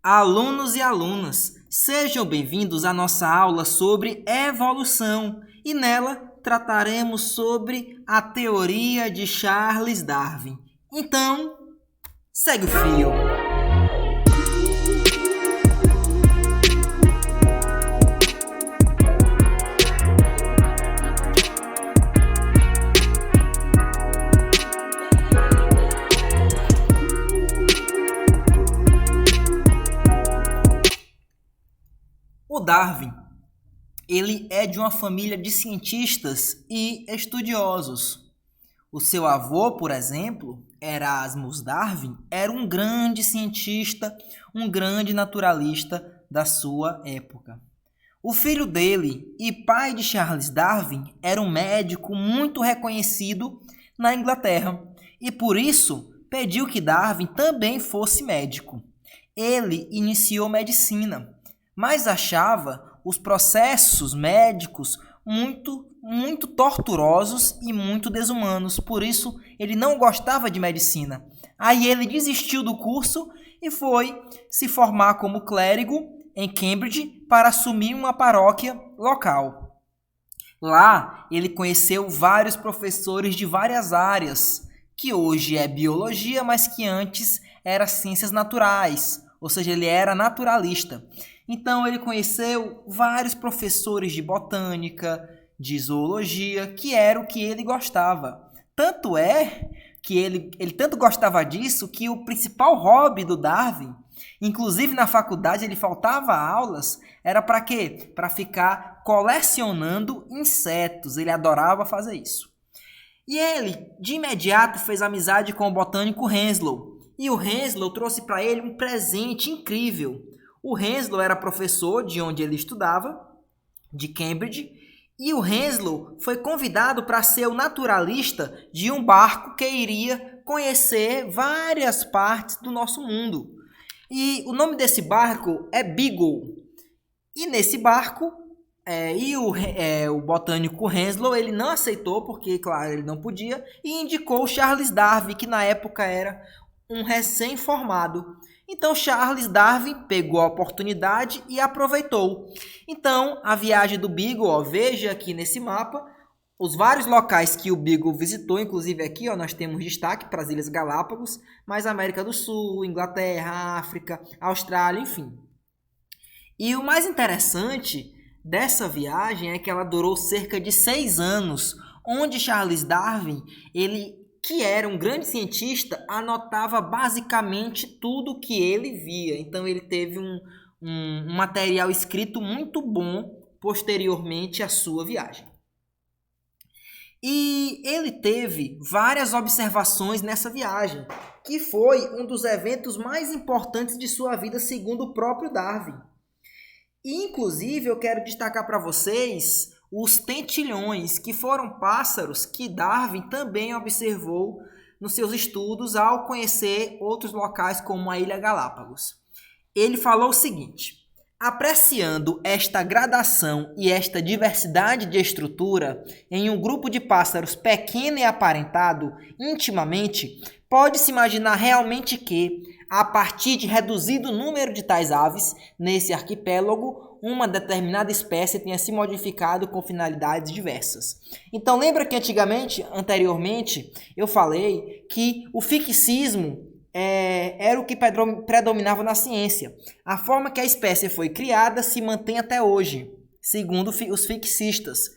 Alunos e alunas, sejam bem-vindos à nossa aula sobre evolução e nela trataremos sobre a teoria de Charles Darwin. Então, segue o fio. O Darwin, ele é de uma família de cientistas e estudiosos. O seu avô, por exemplo, Erasmus Darwin, era um grande cientista, um grande naturalista da sua época. O filho dele e pai de Charles Darwin era um médico muito reconhecido na Inglaterra e por isso pediu que Darwin também fosse médico. Ele iniciou medicina, mas achava os processos médicos muito torturosos e muito desumanos. Por isso, ele não gostava de medicina. Aí ele desistiu do curso e foi se formar como clérigo em Cambridge para assumir uma paróquia local. Lá, ele conheceu vários professores de várias áreas, que hoje é biologia, mas que antes era ciências naturais, ou seja, ele era naturalista. Então, ele conheceu vários professores de botânica, de zoologia, que era o que ele gostava. Tanto é que ele tanto gostava disso que o principal hobby do Darwin, inclusive na faculdade ele faltava aulas, era para quê? Para ficar colecionando insetos. Ele adorava fazer isso. E ele, de imediato, fez amizade com o botânico Henslow. E o Henslow trouxe para ele um presente incrível. O Henslow era professor de onde ele estudava, de Cambridge, e o Henslow foi convidado para ser o naturalista de um barco que iria conhecer várias partes do nosso mundo. E o nome desse barco é Beagle. E nesse barco, o botânico Henslow ele não aceitou, porque, claro, ele não podia, e indicou Charles Darwin, que na época era um recém-formado. Então, Charles Darwin pegou a oportunidade e aproveitou. Então, a viagem do Beagle, veja aqui nesse mapa, os vários locais que o Beagle visitou, inclusive aqui nós temos destaque para as Ilhas Galápagos, mas América do Sul, Inglaterra, África, Austrália, enfim. E o mais interessante dessa viagem é que ela durou cerca de 6 anos, onde Charles Darwin, que era um grande cientista, anotava basicamente tudo que ele via. Então, ele teve um material escrito muito bom posteriormente à sua viagem. E ele teve várias observações nessa viagem, que foi um dos eventos mais importantes de sua vida, segundo o próprio Darwin. E, inclusive, eu quero destacar para vocês os tentilhões, que foram pássaros que Darwin também observou nos seus estudos ao conhecer outros locais como a Ilha Galápagos. Ele falou o seguinte: apreciando esta gradação e esta diversidade de estrutura em um grupo de pássaros pequeno e aparentado intimamente, pode-se imaginar realmente que, a partir de reduzido número de tais aves nesse arquipélago, uma determinada espécie tenha se modificado com finalidades diversas. Então, lembra que anteriormente, eu falei que o fixismo era o que predominava na ciência. A forma que a espécie foi criada se mantém até hoje, segundo os fixistas.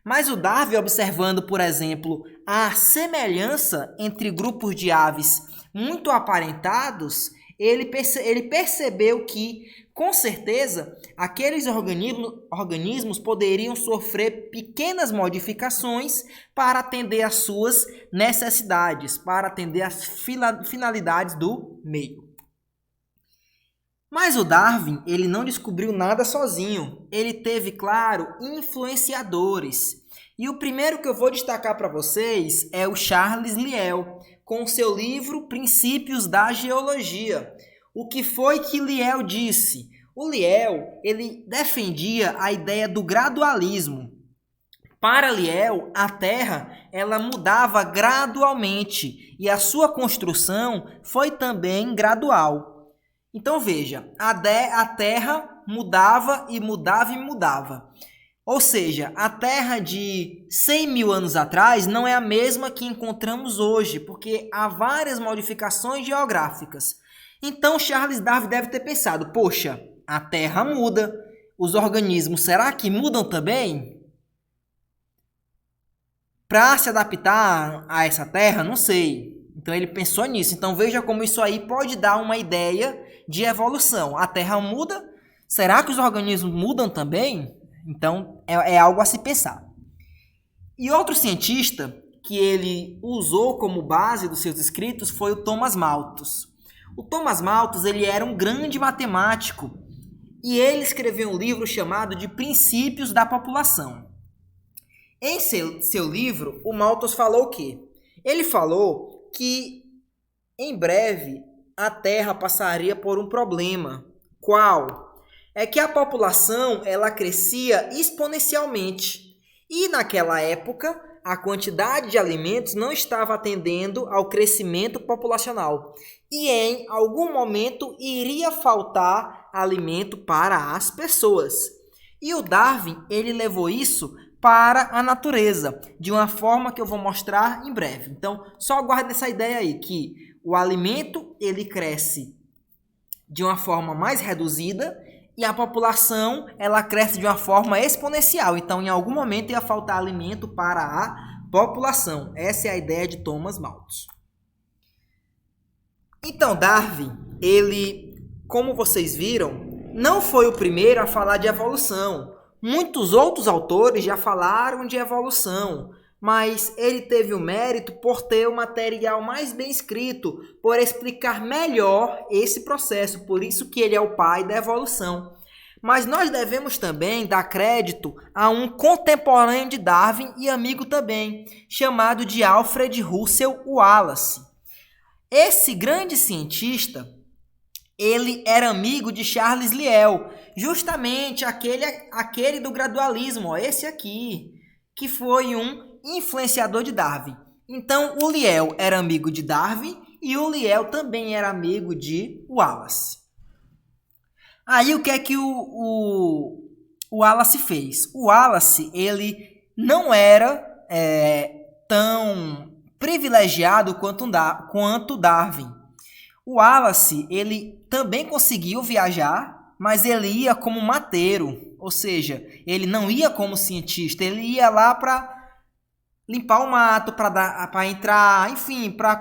Mas o Darwin, observando, por exemplo, a semelhança entre grupos de aves muito aparentados, ele percebeu que, com certeza, aqueles organismos poderiam sofrer pequenas modificações para atender às suas necessidades, para atender às finalidades do meio. Mas o Darwin, ele não descobriu nada sozinho. Ele teve, claro, influenciadores. E o primeiro que eu vou destacar para vocês é o Charles Lyell, com seu livro Princípios da Geologia. O que foi que Lyell disse? O Lyell, ele defendia a ideia do gradualismo. Para Lyell, a Terra ela mudava gradualmente e a sua construção foi também gradual. Então veja, a Terra mudava e mudava e mudava. Ou seja, a Terra de 100 mil anos atrás não é a mesma que encontramos hoje, porque há várias modificações geográficas. Então Charles Darwin deve ter pensado, poxa, a Terra muda, os organismos será que mudam também? Para se adaptar a essa Terra, não sei. Então ele pensou nisso. Então veja como isso aí pode dar uma ideia de evolução. A Terra muda, será que os organismos mudam também? Então é algo a se pensar. E outro cientista que ele usou como base dos seus escritos foi o Thomas Malthus. O Thomas Malthus ele era um grande matemático e ele escreveu um livro chamado de Princípios da População. Em seu livro, o Malthus falou o quê? Ele falou que em breve a Terra passaria por um problema. Qual? É que a população ela crescia exponencialmente e naquela época a quantidade de alimentos não estava atendendo ao crescimento populacional e em algum momento iria faltar alimento para as pessoas. E o Darwin ele levou isso para a natureza, de uma forma que eu vou mostrar em breve. Então, só guarde essa ideia aí, que o alimento ele cresce de uma forma mais reduzida e a população ela cresce de uma forma exponencial. Então, em algum momento ia faltar alimento para a população. Essa é a ideia de Thomas Malthus. Então, Darwin, ele, como vocês viram, não foi o primeiro a falar de evolução. Muitos outros autores já falaram de evolução, mas ele teve o mérito por ter o material mais bem escrito, por explicar melhor esse processo, por isso que ele é o pai da evolução. Mas nós devemos também dar crédito a um contemporâneo de Darwin e amigo também, chamado de Alfred Russel Wallace. Esse grande cientista, ele era amigo de Charles Lyell, justamente aquele do gradualismo, ó, esse aqui, que foi um influenciador de Darwin. Então, o Lyell era amigo de Darwin e o Lyell também era amigo de Wallace. Aí, o que é que o Wallace fez? O Wallace, ele não era tão privilegiado quanto Darwin. O Wallace, ele também conseguiu viajar, mas ele ia como mateiro, ou seja, ele não ia como cientista, ele ia lá para limpar o mato, para entrar, enfim, para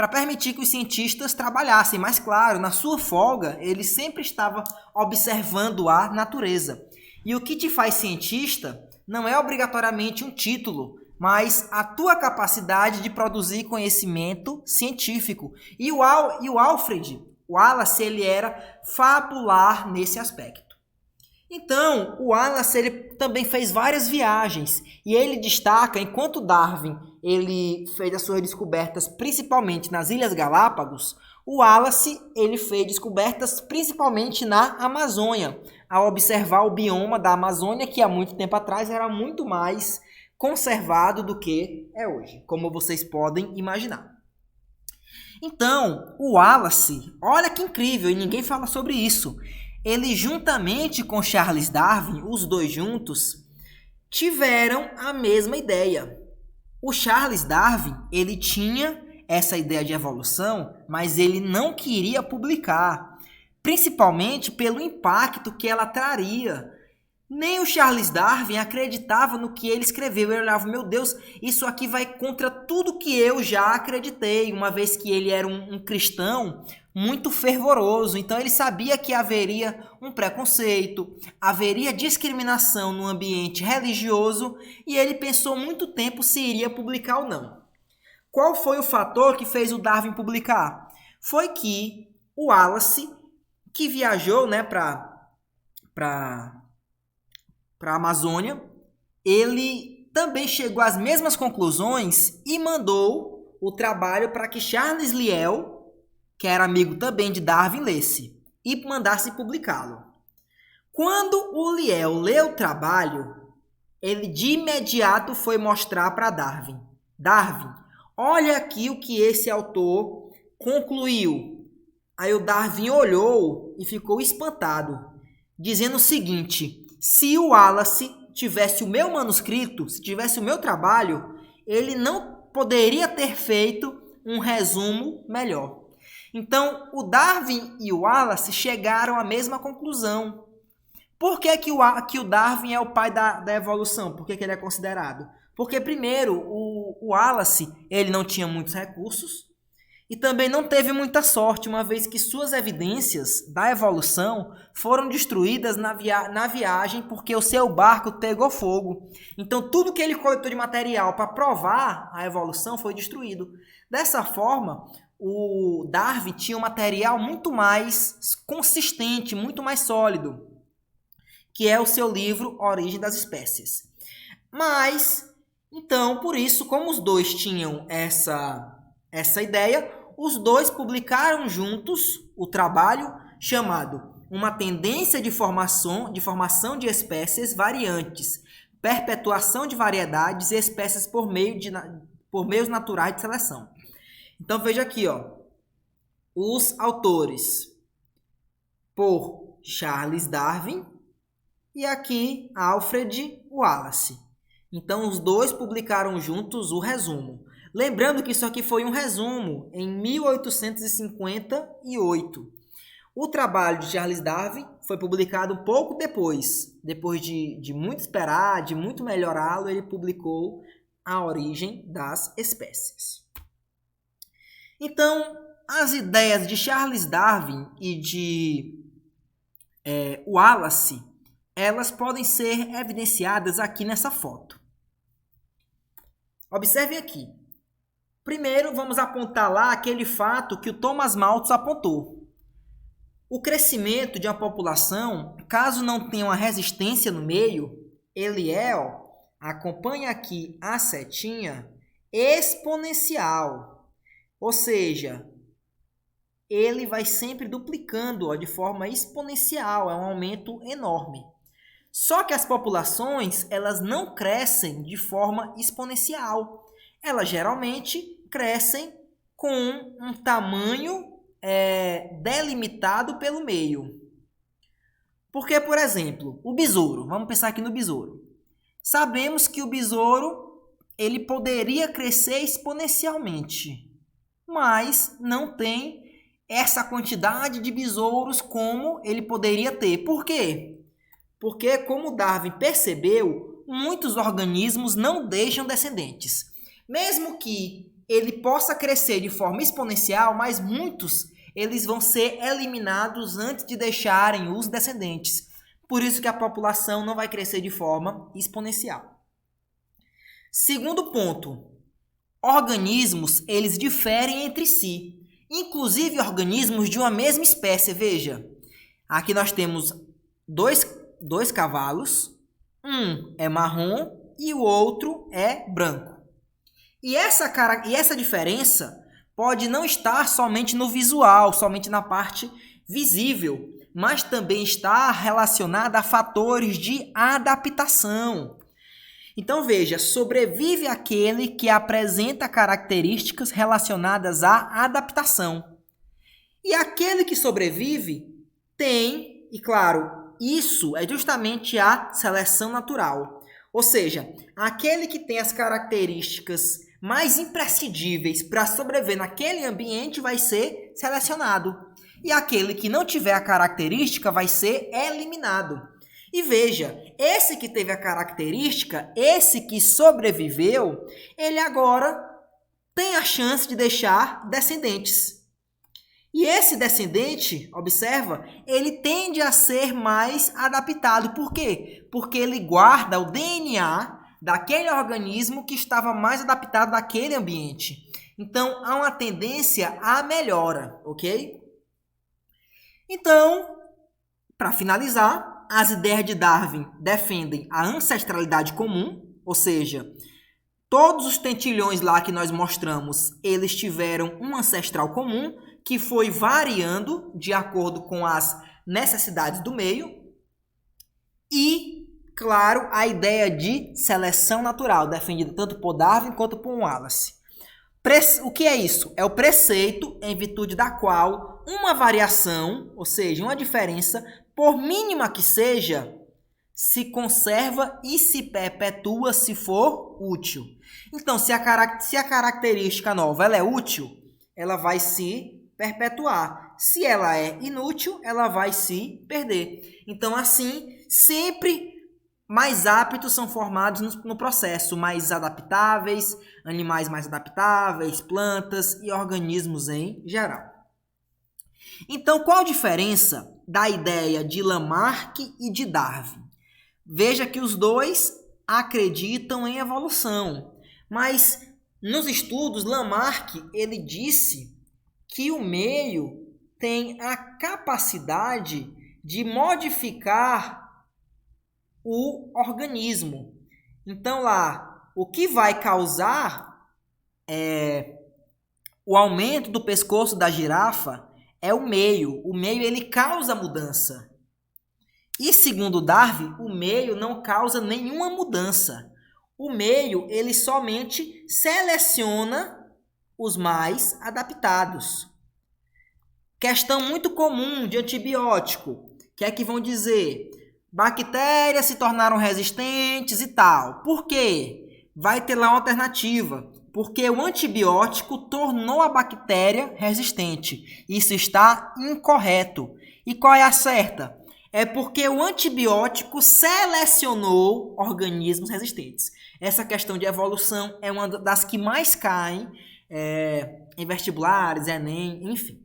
permitir que os cientistas trabalhassem. Mas claro, na sua folga, ele sempre estava observando a natureza. E o que te faz cientista não é obrigatoriamente um título, mas a tua capacidade de produzir conhecimento científico. E o Alfred Wallace, ele era fabular nesse aspecto. Então, o Wallace ele também fez várias viagens e ele destaca, enquanto Darwin ele fez as suas descobertas principalmente nas Ilhas Galápagos, o Wallace ele fez descobertas principalmente na Amazônia, ao observar o bioma da Amazônia, que há muito tempo atrás era muito mais conservado do que é hoje, como vocês podem imaginar. Então, o Wallace, olha que incrível, e ninguém fala sobre isso. Ele, juntamente com Charles Darwin, os dois juntos, tiveram a mesma ideia. O Charles Darwin, ele tinha essa ideia de evolução, mas ele não queria publicar, principalmente pelo impacto que ela traria. Nem o Charles Darwin acreditava no que ele escreveu. Ele olhava, meu Deus, isso aqui vai contra tudo que eu já acreditei, uma vez que ele era um cristão muito fervoroso. Então ele sabia que haveria um preconceito, haveria discriminação no ambiente religioso e ele pensou muito tempo se iria publicar ou não. Qual foi o fator que fez o Darwin publicar? Foi que o Wallace, que viajou, né, para a Amazônia, ele também chegou às mesmas conclusões e mandou o trabalho para que Charles Lyell, que era amigo também de Darwin, lesse e mandasse publicá-lo. Quando o Lyell leu o trabalho, ele de imediato foi mostrar para Darwin. Darwin, olha aqui o que esse autor concluiu. Aí o Darwin olhou e ficou espantado, dizendo o seguinte: se o Wallace tivesse o meu manuscrito, se tivesse o meu trabalho, ele não poderia ter feito um resumo melhor. Então, o Darwin e o Wallace chegaram à mesma conclusão. Por que o Darwin é o pai da evolução? Por que ele é considerado? Porque, primeiro, o Wallace ele não tinha muitos recursos e também não teve muita sorte, uma vez que suas evidências da evolução foram destruídas na viagem porque o seu barco pegou fogo. Então, tudo que ele coletou de material para provar a evolução foi destruído. Dessa forma, o Darwin tinha um material muito mais consistente, muito mais sólido, que é o seu livro Origem das Espécies. Mas, então, por isso, como os dois tinham essa ideia, os dois publicaram juntos o trabalho chamado Uma Tendência de Formação de Espécies Variantes, Perpetuação de Variedades e Espécies por meios naturais de seleção. Então veja aqui, os autores por Charles Darwin e aqui Alfred Wallace. Então os dois publicaram juntos o resumo. Lembrando que isso aqui foi um resumo em 1858. O trabalho de Charles Darwin foi publicado um pouco depois de muito esperar, de muito melhorá-lo, ele publicou A Origem das Espécies. Então, as ideias de Charles Darwin e de Wallace, elas podem ser evidenciadas aqui nessa foto. Observem aqui. Primeiro, vamos apontar lá aquele fato que o Thomas Malthus apontou. O crescimento de uma população, caso não tenha uma resistência no meio, ele é, acompanha aqui a setinha, exponencial. Ou seja, ele vai sempre duplicando de forma exponencial, é um aumento enorme. Só que as populações, elas não crescem de forma exponencial. Elas geralmente crescem com um tamanho delimitado pelo meio. Porque, por exemplo, o besouro, vamos pensar aqui no besouro. Sabemos que o besouro ele poderia crescer exponencialmente, mas não tem essa quantidade de besouros como ele poderia ter. Por quê? Porque, como Darwin percebeu, muitos organismos não deixam descendentes. Mesmo que ele possa crescer de forma exponencial, mas muitos eles vão ser eliminados antes de deixarem os descendentes. Por isso que a população não vai crescer de forma exponencial. Segundo ponto, organismos eles diferem entre si. Inclusive organismos de uma mesma espécie. Veja, aqui nós temos dois cavalos, um é marrom e o outro é branco. E essa diferença pode não estar somente no visual, somente na parte visível, mas também está relacionada a fatores de adaptação. Então veja, sobrevive aquele que apresenta características relacionadas à adaptação. E aquele que sobrevive tem, e claro, isso é justamente a seleção natural. Ou seja, aquele que tem as características mais imprescindíveis para sobreviver naquele ambiente vai ser selecionado. E aquele que não tiver a característica vai ser eliminado. E veja, esse que teve a característica, esse que sobreviveu, ele agora tem a chance de deixar descendentes. E esse descendente, observa, ele tende a ser mais adaptado. Por quê? Porque ele guarda o DNA daquele organismo que estava mais adaptado àquele ambiente. Então, há uma tendência à melhora, ok? Então, para finalizar, as ideias de Darwin defendem a ancestralidade comum, ou seja, todos os tentilhões lá que nós mostramos, eles tiveram um ancestral comum que foi variando de acordo com as necessidades do meio. E, claro, a ideia de seleção natural, defendida tanto por Darwin quanto por Wallace. O que é isso? É o preceito em virtude da qual uma variação, ou seja, uma diferença, por mínima que seja, se conserva e se perpetua se for útil. Então, se a característica nova ela é útil, ela vai se perpetuar. Se ela é inútil, ela vai se perder. Então, assim, sempre mais aptos são formados no processo, mais adaptáveis, animais mais adaptáveis, plantas e organismos em geral. Então, qual a diferença da ideia de Lamarck e de Darwin? Veja que os dois acreditam em evolução, mas nos estudos Lamarck ele disse que o meio tem a capacidade de modificar o organismo. Então lá, o que vai causar o aumento do pescoço da girafa é o meio. O meio ele causa mudança. E segundo Darwin, o meio não causa nenhuma mudança. O meio ele somente seleciona os mais adaptados. Questão muito comum de antibiótico, que é que vão dizer, bactérias se tornaram resistentes e tal. Por quê? Vai ter lá uma alternativa. Porque o antibiótico tornou a bactéria resistente. Isso está incorreto. E qual é a certa? É porque o antibiótico selecionou organismos resistentes. Essa questão de evolução é uma das que mais caem em vestibulares, Enem, enfim.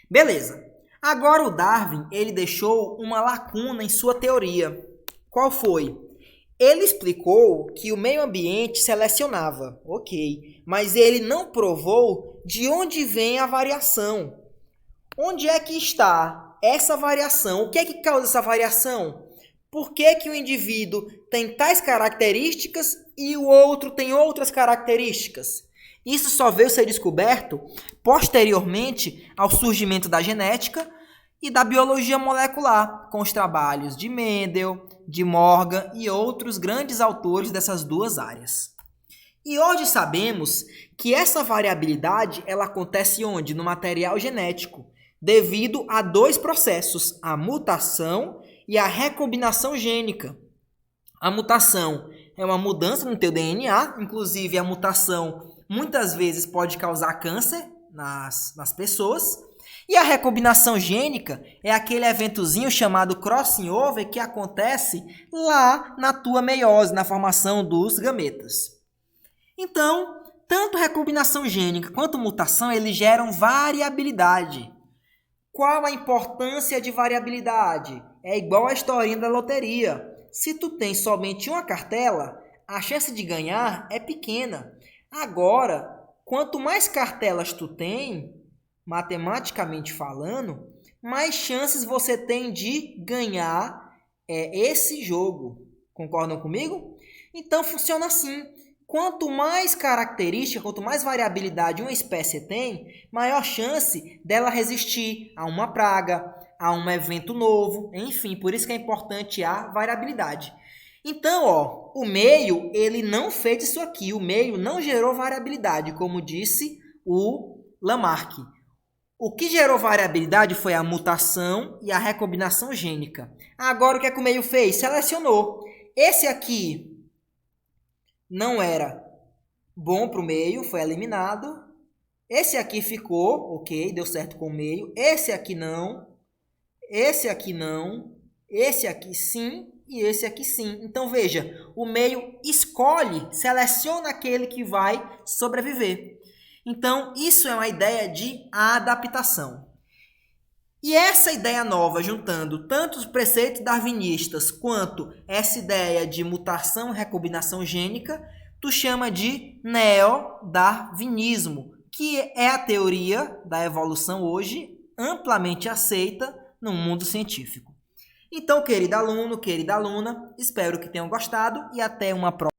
Beleza. Agora o Darwin ele deixou uma lacuna em sua teoria. Qual foi? Ele explicou que o meio ambiente selecionava, ok, mas ele não provou de onde vem a variação. Onde é que está essa variação? O que é que causa essa variação? Por que que o indivíduo tem tais características e o outro tem outras características? Isso só veio ser descoberto posteriormente ao surgimento da genética e da biologia molecular, com os trabalhos de Mendel, de Morgan e outros grandes autores dessas duas áreas. E hoje sabemos que essa variabilidade ela acontece onde? No material genético, devido a dois processos, a mutação e a recombinação gênica. A mutação é uma mudança no teu DNA, inclusive a mutação muitas vezes pode causar câncer nas pessoas. E a recombinação gênica é aquele eventozinho chamado crossing over que acontece lá na tua meiose, na formação dos gametas. Então, tanto recombinação gênica quanto mutação, eles geram variabilidade. Qual a importância de variabilidade? É igual a historinha da loteria. Se tu tem somente uma cartela, a chance de ganhar é pequena. Agora, quanto mais cartelas tu tem, matematicamente falando, mais chances você tem de ganhar esse jogo. Concordam comigo? Então funciona assim. Quanto mais característica, quanto mais variabilidade uma espécie tem, maior chance dela resistir a uma praga, a um evento novo, enfim, por isso que é importante a variabilidade. Então, o meio, ele não fez isso aqui, o meio não gerou variabilidade, como disse o Lamarck. O que gerou variabilidade foi a mutação e a recombinação gênica. Agora, o que é que o meio fez? Selecionou. Esse aqui não era bom para o meio, foi eliminado. Esse aqui ficou, ok, deu certo com o meio. Esse aqui não. Esse aqui não. Esse aqui sim. E esse aqui sim. Então, veja, o meio escolhe, seleciona aquele que vai sobreviver. Então, isso é uma ideia de adaptação. E essa ideia nova, juntando tanto os preceitos darwinistas quanto essa ideia de mutação e recombinação gênica, tu chama de neodarwinismo, que é a teoria da evolução hoje amplamente aceita no mundo científico. Então, querido aluno, querida aluna, espero que tenham gostado e até uma próxima.